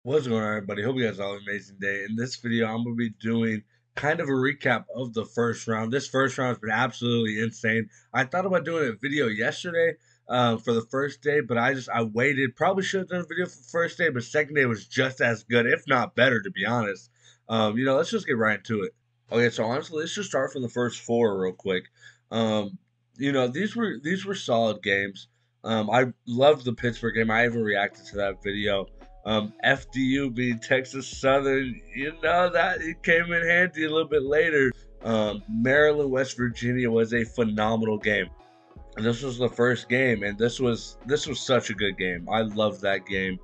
What's going on, everybody? Hope you guys all have an amazing day. In this video, I'm going to be doing kind of a recap of the first round. This first round has been absolutely insane. I thought about doing a video yesterday for the first day, but I waited. Probably should have done a video for the first day, but second day was just as good, if not better, to be honest. Let's just get right into it. Okay, so honestly, let's just start from the first four real quick. Um, these were solid games. I loved the Pittsburgh game. I even reacted to that video. FDU being Texas Southern, that it came in handy a little bit later. Maryland, West Virginia was a phenomenal game. And this was the first game, and this was such a good game. I loved that game.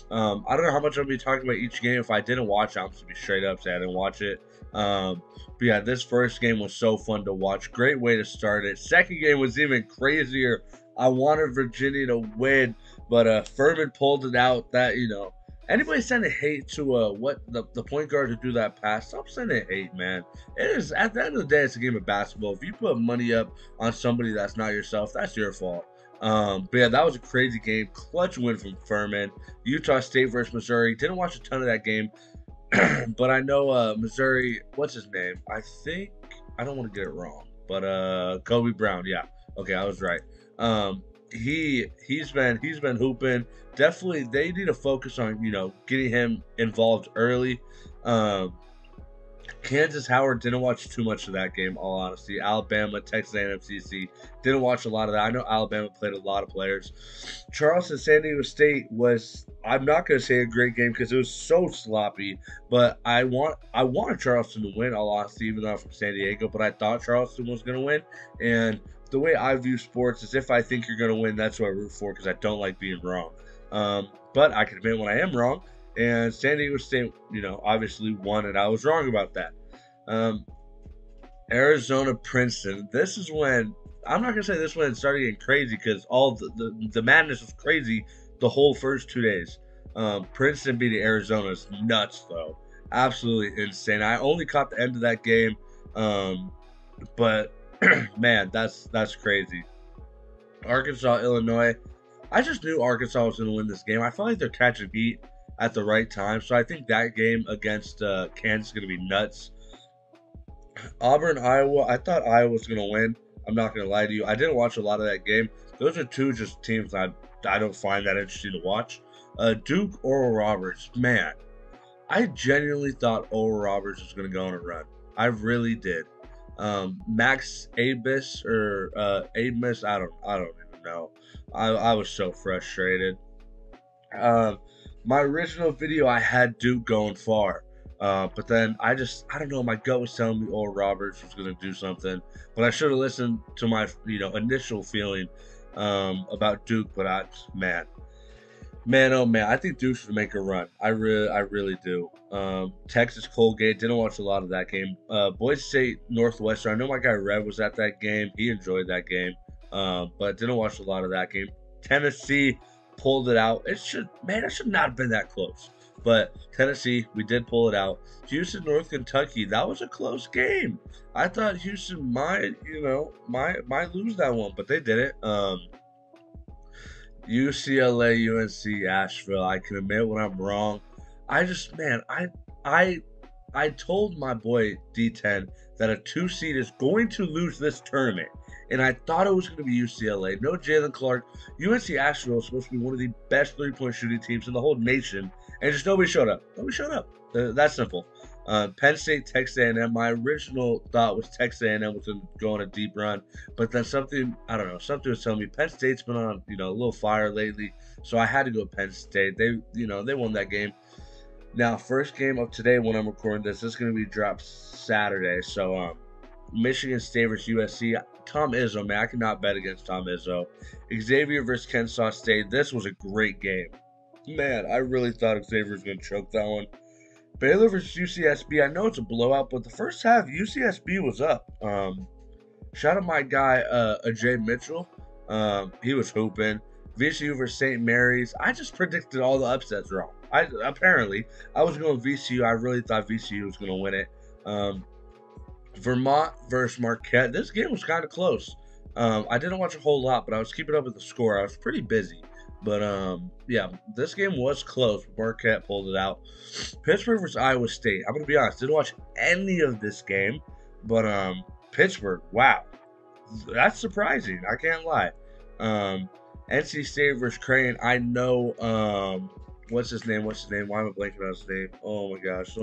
I don't know how much I'll be talking about each game. If I didn't watch it, I'm just gonna be straight up say I didn't watch it. But yeah, this first game was so fun to watch. Great way to start it. Second game was even crazier. I wanted Virginia to win, but Furman pulled it out. Anybody sending hate to the point guard to do that pass? Stop sending hate, man. It is at the end of the day, it's a game of basketball. If you put money up on somebody that's not yourself, that's your fault. But yeah, that was a crazy game. Clutch win from Furman. Utah State versus Missouri. Didn't watch a ton of that game, but I know Missouri. What's his name? I don't want to get it wrong, but Kobe Brown. Yeah, okay, I was right. He's been hooping. Definitely, they need to focus on getting him involved early. Um, Kansas Howard didn't watch too much of that game. All honesty, Alabama, Texas A&M, CC didn't watch a lot of that. I know Alabama played a lot of players. Charleston, San Diego State was. I'm not going to say a great game because it was so sloppy. But I wanted Charleston to win. All honesty, even though I'm from San Diego, but I thought Charleston was going to win. And the way I view sports is if I think you're going to win, that's what I root for because I don't like being wrong. But I can admit when I am wrong. And San Diego State, obviously won, and I was wrong about that. Um, Arizona Princeton. This is when I'm not gonna say this when it started getting crazy because all the madness was crazy the whole first 2 days. Princeton beating Arizona is nuts though, absolutely insane. I only caught the end of that game, but man, that's crazy. Arkansas, Illinois. I just knew Arkansas was going to win this game. I felt like they're catching heat at the right time, so I think that game against Kansas is going to be nuts. Auburn, Iowa. I thought Iowa was going to win. I'm not going to lie to you. I didn't watch a lot of that game. Those are two just teams I don't find that interesting to watch. Duke, Oral Roberts. Man, I genuinely thought Oral Roberts was going to go on a run. I really did. Max Abis or Abis, I don't even know. I was so frustrated. Um, my original video, I had Duke going far. But then I don't know, my gut was telling me Oral Roberts was going to do something, but I should have listened to my, initial feeling, about Duke. But man, oh man, I think Duke should make a run. I really do. Texas Colgate, didn't watch a lot of that game. Boise State Northwestern, I know my guy Rev was at that game. He enjoyed that game, but didn't watch a lot of that game. Tennessee pulled it out. It should not have been that close. But Tennessee, we did pull it out. Houston, North Kentucky, that was a close game. I thought Houston might lose that one, but they did it. UCLA, UNC, Asheville. I can admit when I'm wrong. I just, man, I, I told my boy D10 that a 2 seed is going to lose this tournament, and I thought it was going to be UCLA. No Jalen Clark. UNC Asheville is supposed to be one of the best 3-point shooting teams in the whole nation, and just nobody showed up. Nobody showed up. That's simple. Penn State, Texas A&M. My original thought was Texas A&M was going to go on a deep run, but then something, I don't know, something was telling me Penn State's been on a little fire lately, so I had to go Penn State. They won that game. Now, first game of today when I'm recording this is going to be dropped Saturday. So, Michigan State versus USC. Tom Izzo, man, I cannot bet against Tom Izzo. Xavier versus Kansas State. This was a great game. Man, I really thought Xavier was going to choke that one. Baylor versus UCSB. I know it's a blowout, but the first half, UCSB was up. Shout out my guy, Ajay Mitchell. He was hooping. VCU versus St. Mary's. I just predicted all the upsets wrong. I was going VCU. I really thought VCU was going to win it. Vermont versus Marquette. This game was kind of close. I didn't watch a whole lot, but I was keeping up with the score. I was pretty busy. But yeah, this game was close. Marquette pulled it out. Pittsburgh versus Iowa State. I'm gonna be honest, didn't watch any of this game, but Pittsburgh, wow, that's surprising. I can't lie. Um, NC State versus Creighton. I know. What's his name? What's his name? Why am I blanking on his name? Oh my gosh,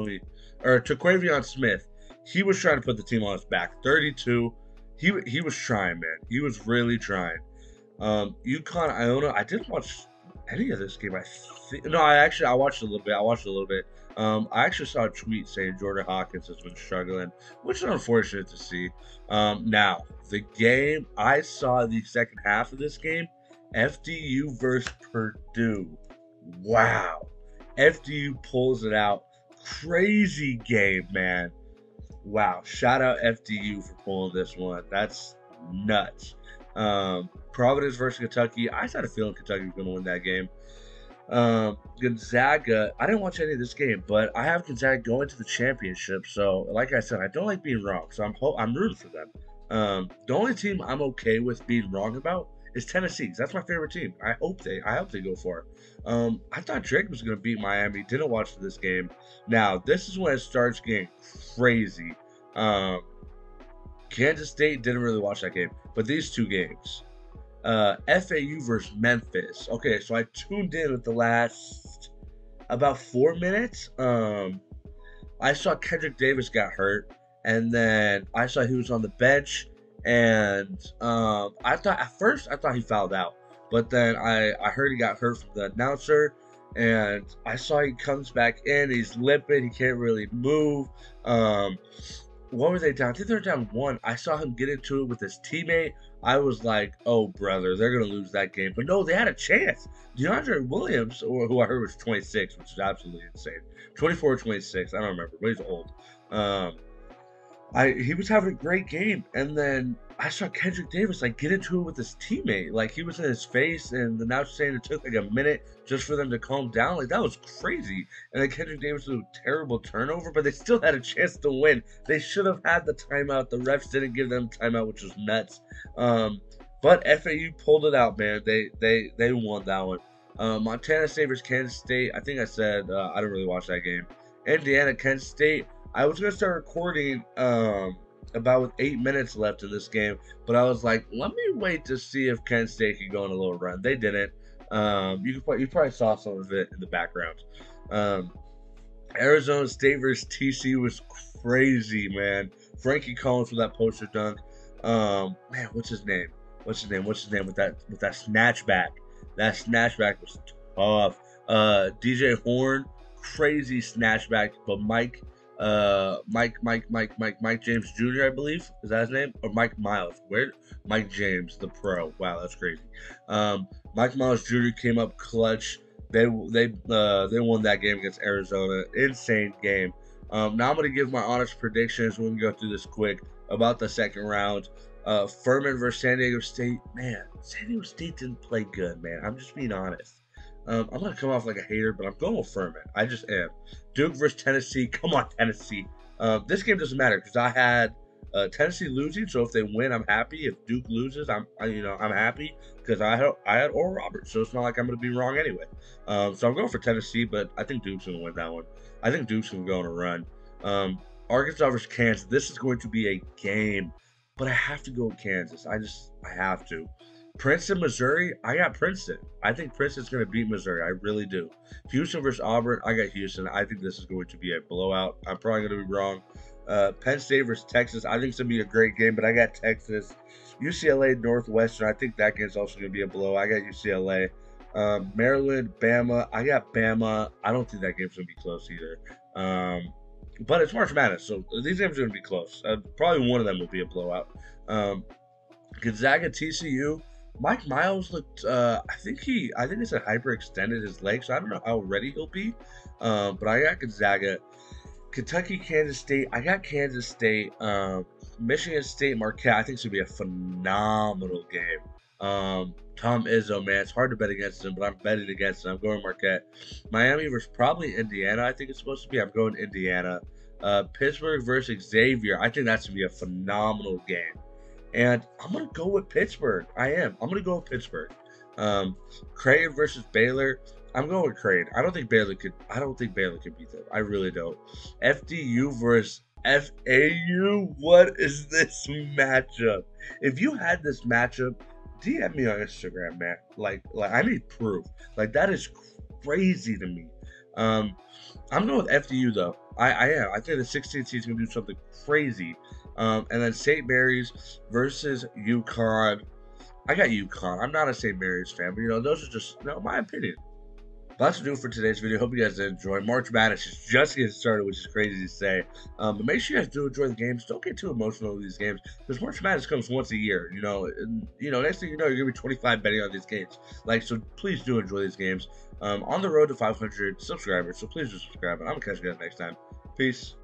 Terquavion Smith. He was trying to put the team on his back. 32. He was trying, man. He was really trying. UConn Iona. I didn't watch any of this game. No, I watched a little bit. I actually saw a tweet saying Jordan Hawkins has been struggling, which is unfortunate to see. Now the game I saw the second half of this game, FDU versus Purdue. Wow, FDU pulls it out. Crazy game, man. Wow, shout out FDU for pulling this one. That's nuts. Providence versus Kentucky. I just had a feeling Kentucky was going to win that game. Gonzaga. I didn't watch any of this game, but I have Gonzaga going to the championship. So, like I said, I don't like being wrong. So I'm rooting for them. The only team I'm okay with being wrong about is Tennessee. That's my favorite team. I hope they go for it. I thought Drake was going to beat Miami. Didn't watch this game. Now this is when it starts getting crazy. Kansas State, didn't really watch that game, but these two games. FAU versus Memphis. Okay, so I tuned in with the last about 4 minutes. I saw Kendrick Davis got hurt, and then I saw he was on the bench, and I thought he fouled out, but then I heard he got hurt from the announcer, and I saw he comes back in. He's limping. He can't really move. What were they down? I think they're down 1. I saw him get into it with his teammate. I was like, oh, brother, they're going to lose that game. But no, they had a chance. DeAndre Williams, who I heard was 26, which is absolutely insane. 24 or 26, I don't remember, but he's old. He was having a great game, and then I saw Kendrick Davis get into it with his teammate. He was in his face, and the announcer saying it took a minute just for them to calm down. That was crazy. And then Kendrick Davis was a terrible turnover, but they still had a chance to win. They should have had the timeout. The refs didn't give them timeout, which was nuts. But FAU pulled it out, man. They won that one. Montana State versus Kansas State. I think I said I didn't really watch that game. Indiana, Kansas State. I was going to start recording about with 8 minutes left in this game, but I was like, let me wait to see if Kent State could go on a little run. They didn't. You probably saw some of it in the background. Arizona State versus TCU was crazy, man. Frankie Collins with that poster dunk. Man, what's his name with that snatchback? That snatchback was tough. DJ Horn, crazy snatchback, but Mike James Jr., I believe. Is that his name? Or Mike Miles. Mike James, the pro. Wow, that's crazy. Mike Miles Jr. came up clutch. They won that game against Arizona. Insane game. Now I'm gonna give my honest predictions. We're gonna go through this quick about the second round. Furman versus San Diego State. Man, San Diego State didn't play good, man. I'm just being honest. I'm gonna come off like a hater, but I'm going with Furman. I just am. Duke versus Tennessee. Come on, Tennessee. This game doesn't matter because I had Tennessee losing, so if they win, I'm happy. If Duke loses, I'm happy because I had Oral Roberts, so it's not like I'm gonna be wrong anyway. So I'm going for Tennessee, but I think Duke's gonna win that one. I think Duke's gonna go on a run. Arkansas versus Kansas. This is going to be a game, but I have to go with Kansas. I have to. Princeton, Missouri, I got Princeton. I think Princeton's going to beat Missouri. I really do. Houston versus Auburn, I got Houston. I think this is going to be a blowout. I'm probably going to be wrong. Penn State versus Texas, I think it's going to be a great game, but I got Texas. UCLA, Northwestern, I think that game's also going to be a blow. I got UCLA. Maryland, Bama, I got Bama. I don't think that game's going to be close either. But it's March Madness, so these games are going to be close. Probably one of them will be a blowout. Gonzaga, TCU. Mike Miles looked. I think it's a hyperextended his leg, so I don't know how ready he'll be. But I got Gonzaga. Kentucky, Kansas State. I got Kansas State. Michigan State, Marquette. I think it's gonna be a phenomenal game. Tom Izzo, man, it's hard to bet against him, but I'm betting against him. I'm going Marquette. Miami versus probably Indiana. I think it's supposed to be. I'm going Indiana. Pittsburgh versus Xavier. I think that's gonna be a phenomenal game. And I'm going to go with Pittsburgh. I am. I'm going to go with Pittsburgh. Creighton versus Baylor. I'm going with Creighton. I don't think Baylor could beat them. I really don't. FDU versus FAU. What is this matchup? If you had this matchup, DM me on Instagram, man. Like I need proof. Like that is crazy to me. Um, I'm going with FDU though. I am. I think the 16th seed is going to do something crazy. And then St. Mary's versus UConn. I got UConn. I'm not a St. Mary's fan, but those are just my opinion. That's to do it for today's video. Hope you guys enjoy. March Madness is just getting started, which is crazy to say. But make sure you guys do enjoy the games. Don't get too emotional with these games because March Madness comes once a year. Next thing you know, you're gonna be 25 betting on these games. So please do enjoy these games. On the road to 500 subscribers, so please do subscribe. And I'm gonna catch you guys next time. Peace.